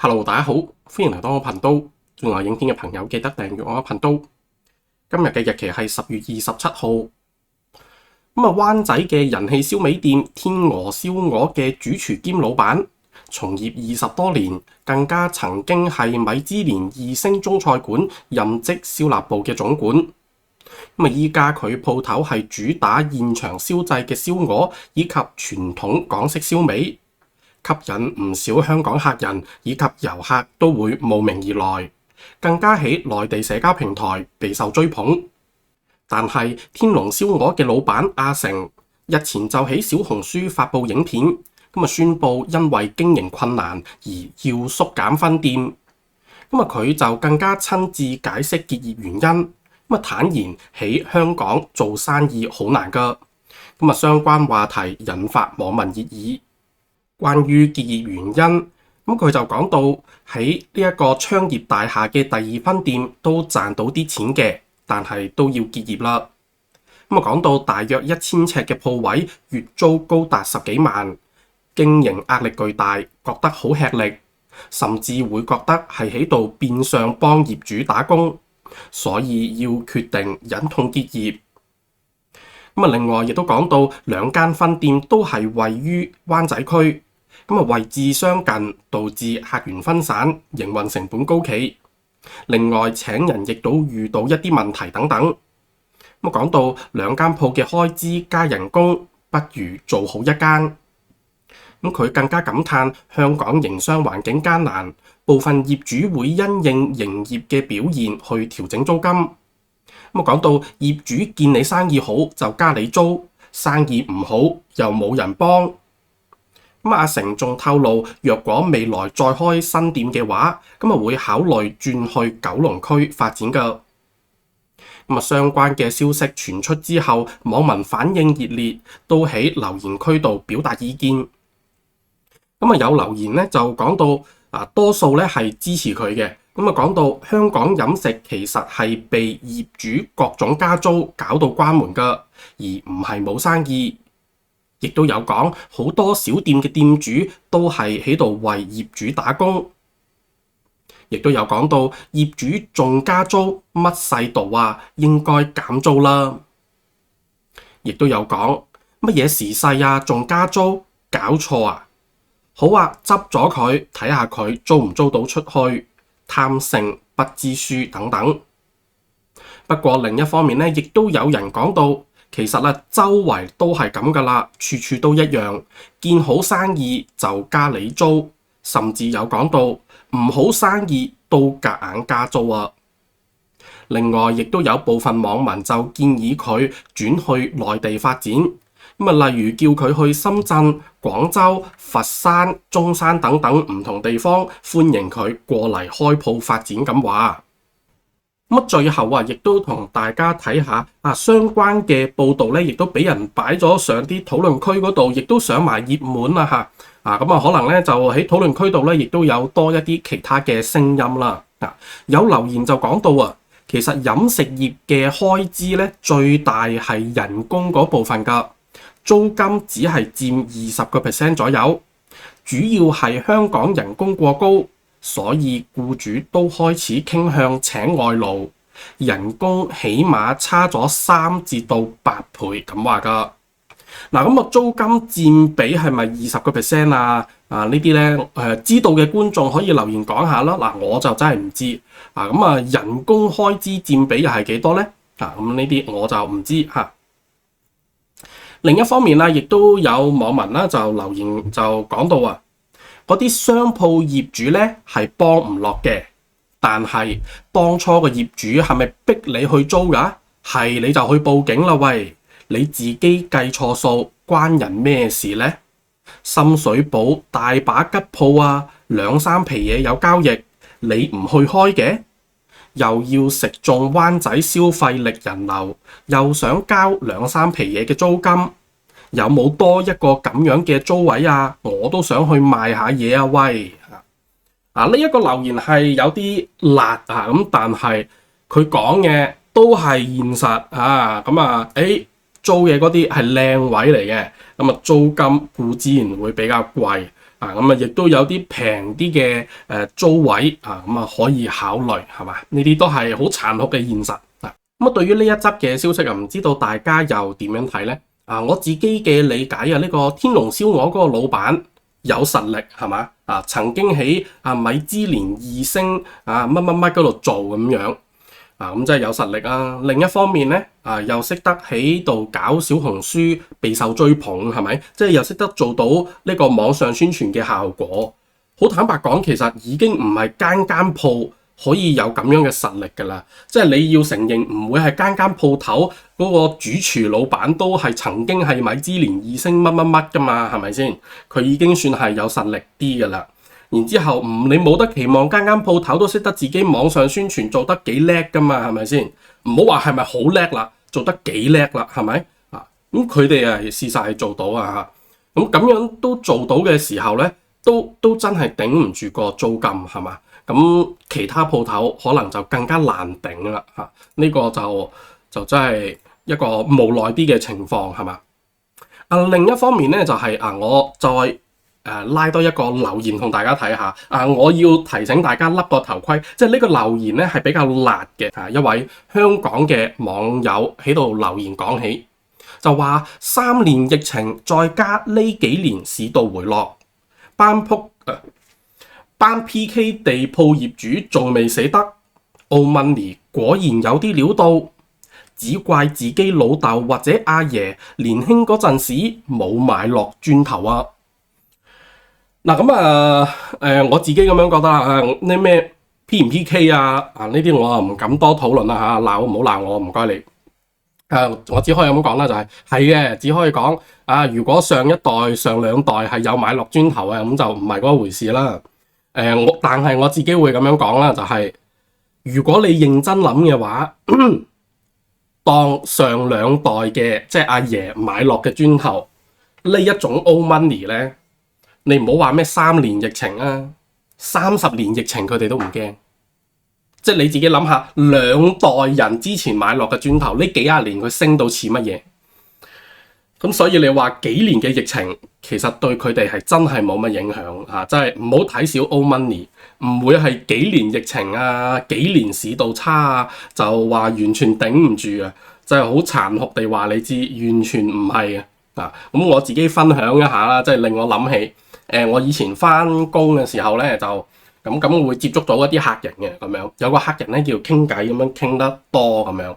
Hello，大家好，歡迎嚟到我頻道。中意我影片嘅朋友記得訂閱我嘅頻道。今日嘅日期係10月27號。灣仔嘅人氣燒味店天鵝燒鵝嘅主廚兼老闆，從業20多年，更加曾經係米芝蓮2星中菜館任職燒臘部嘅總管。依家佢鋪頭係主打現場燒製嘅燒鵝以及傳統港式燒味，吸引唔少香港客人以及遊客都會慕名而來，更加喺內地社交平台備受追捧。但係天龍燒鵝嘅老闆阿成日前就喺小紅書發布影片，宣布因為經營困難而要縮減分店。佢就更加親自解釋結業原因，坦言喺香港做生意好難㗎。相關話題引發網民熱議。關於結業原因，佢就講到喺呢一個昌業大廈嘅第二分店都賺到啲錢嘅，但係都要結業啦。講到大約1000尺嘅鋪位，月租高達10幾萬，經營壓力巨大，覺得好吃力，甚至會覺得係喺度變相幫業主打工，所以要決定忍痛結業。另外亦都講到兩間分店都係位於灣仔區。位置相近，導致客源分散，營運成本高企。另外請人亦都遇到一啲問題等等。講到兩間鋪嘅開支加人工，不如做好一間。佢更加感嘆香港營商環境艱難，部分業主會因應營業嘅表現去調整租金。講到業主見你生意好就加你租，生意唔好又冇人幫。阿成仲透露，若果未來再開新店嘅話，會考慮轉去九龍區發展㗎。相關嘅消息傳出之後，網民反應熱烈，都喺留言區度表達意見。有留言咧就講到多數咧係支持佢嘅。講到香港飲食其實係被業主各種加租搞到關門㗎，而唔係冇生意。亦都有講好多小店嘅店主都係喺度為業主打工，亦都有講到業主仲加租乜世道啊，應該減租啦。亦都有講乜嘢時勢啊，仲加租，搞錯啊！好啊，執咗佢睇下佢租唔租到出去，貪勝不知輸等等。不過另一方面咧，亦都有人講到，其實周圍都係咁噶啦，處處都一樣，見好生意就加你租，甚至有講到唔好生意都夾硬加租啊。另外，亦都有部分網民就建議佢轉去內地發展，例如叫佢去深圳、廣州、佛山、中山等等唔同地方，歡迎佢過嚟開鋪發展咁話。最後亦都同大家睇下相關嘅報導咧，亦都俾人擺咗上啲討論區嗰度，亦都上埋熱門啦嚇。可能咧就喺討論區度咧，亦都有多一啲其他嘅聲音啦。有留言就講到其實飲食業嘅開支咧最大係人工嗰部分㗎，租金只係佔20% 左右，主要係香港人工過高。所以僱主都開始傾向請外勞，人工起碼差咗3至到8倍咁話㗎。租金佔比係咪20% 啊？呢啲咧知道嘅觀眾可以留言講下啦。我就真係唔知。人工開支佔比又係幾多咧？呢啲我就唔知嚇。另一方面亦都有網民啦就留言就講到嗰啲商鋪業主咧係幫唔落嘅，但係當初個業主係咪逼你去租㗎？係你就去報警啦喂！你自己計錯數，關人咩事呢？深水埗大把吉鋪2-3皮嘢有交易，你唔去開嘅？又要食中灣仔消費力人流，又想交2-3皮嘢嘅租金。有冇多一個咁樣嘅租位啊？我都想去賣下嘢啊！喂，呢一個留言係有啲辣咁，但係佢講嘅都係現實租嘅嗰啲係靚位嚟嘅，租金固然會比較貴，咁亦都有啲平啲嘅租位咁可以考慮係嘛？呢啲都係好殘酷嘅現實咁對於呢一則嘅消息唔知道大家又點樣睇呢？我自己嘅理解呢個天龍燒鵝嗰個老闆有實力係嘛？曾經喺米芝蓮2星乜嗰度做咁樣咁真係有實力啊！另一方面呢，又識得喺度搞小紅書備受追捧係咪？即係又識得做到呢個網上宣傳嘅效果。好坦白講，其實已經唔係間間鋪可以有咁樣嘅實力㗎啦，即係你要承認唔會係間間鋪頭嗰個主廚老闆都係曾經係米芝蓮2星乜㗎嘛，係咪先？佢已經算係有實力啲㗎啦。然之後你冇得期望間間鋪頭都識得自己網上宣傳做得幾叻㗎嘛，係咪先？唔好話係咪好叻啦，做得幾叻啦，係咪？咁佢哋事實係做到咁樣都做到嘅時候咧，都真係頂唔住個租金係嘛？咁其他鋪頭可能就更加難頂啦呢個就真係一個無奈啲嘅情況係嘛？另一方面咧就係我再拉多一個留言同大家睇下我要提醒大家笠個頭盔，即係呢個留言咧係比較辣嘅一位香港嘅網友喺度留言講起，就話3年疫情再加呢幾年市道回落，班 PK 地鋪業主仲未死得 ，Oldmoney 果然有啲料到，只怪自己老豆或者阿爺年輕嗰陣時冇買落磚頭啊！我自己咁樣覺得呢咩 P 唔 PK 呢啲我唔敢多討論啦唔好鬧我，唔該你。我只可以咁講啦，就係嘅，只可以講如果上一代、上兩代係有買落磚頭咁就唔係嗰回事啦。但係我自己會咁樣講啦，就係如果你認真諗嘅話，當上兩代嘅即係阿爺買落嘅磚頭呢一種 old money 咧，你唔好話咩3年疫情30年疫情佢哋都唔驚。即係你自己諗下，2代人之前買落嘅磚頭，呢幾廿年佢升到似乜嘢？咁所以你話幾年嘅疫情，其實對佢哋係真係冇乜影響真係唔好睇小 old money， 唔會係幾年疫情幾年市道差就話完全頂唔住就係好殘酷地話你知，完全唔係咁我自己分享一下啦，即係令我諗起我以前返工嘅時候咧就。咁會接觸到一啲客人嘅咁樣，有個客人咧叫傾偈咁樣傾得多咁樣。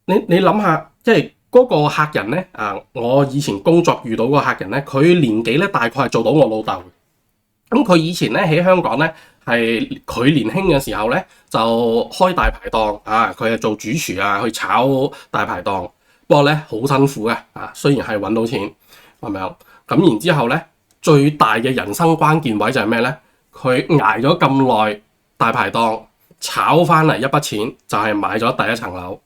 你諗下，即係嗰個客人咧我以前工作遇到嗰個客人咧，佢年紀咧大概係做到我老豆。咁佢以前咧喺香港咧係佢年輕嘅時候咧就開大排檔佢係做主廚去炒大排檔，不過咧好辛苦嘅雖然係揾到錢咁樣。咁然之後咧。最大嘅人生關鍵位就係咩呢？佢捱咗咁耐大排檔，炒翻嚟一筆錢，就係買咗第一層樓。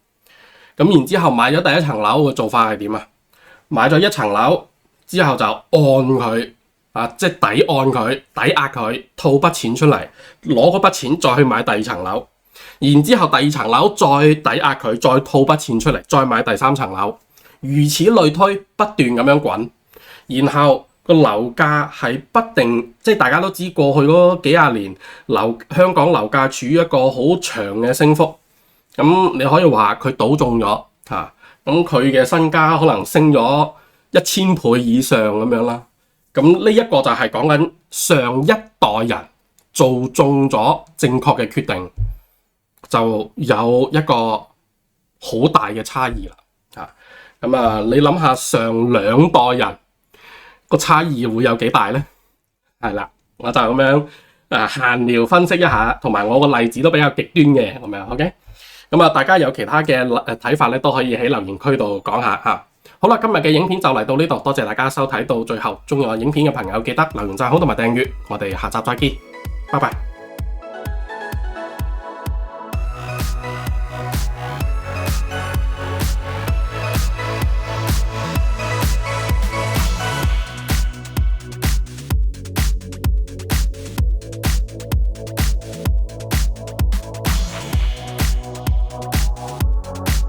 咁然之後買咗第一層樓嘅做法係點啊？買咗一層樓之後就按佢即係抵按佢，抵押佢，套筆錢出嚟，攞嗰筆錢再去買第2層樓。然之後第2層樓再抵押佢，再套筆錢出嚟，再買第3層樓，如此類推，不斷咁樣滾，然後。個樓價係不定，即係大家都知過去嗰幾廿年香港樓價處於一個好長嘅升幅，咁你可以話佢賭中咗咁佢嘅身家可能升咗1000倍以上咁樣啦。咁呢一個就係講緊上一代人做中咗正確嘅決定，就有一個好大嘅差異啦。你諗下上2代人。個差異會有幾大呢？係啦，我就咁樣閒聊分析一下，同埋我個例子都比較極端嘅咁樣 ，OK？大家有其他嘅睇法咧，都可以喺留言區度講下嚇。好啦，今日嘅影片就嚟到呢度，多謝大家收睇到最後。鍾意我影片嘅朋友記得留言讚好同埋訂閱，我哋下集再見，拜拜。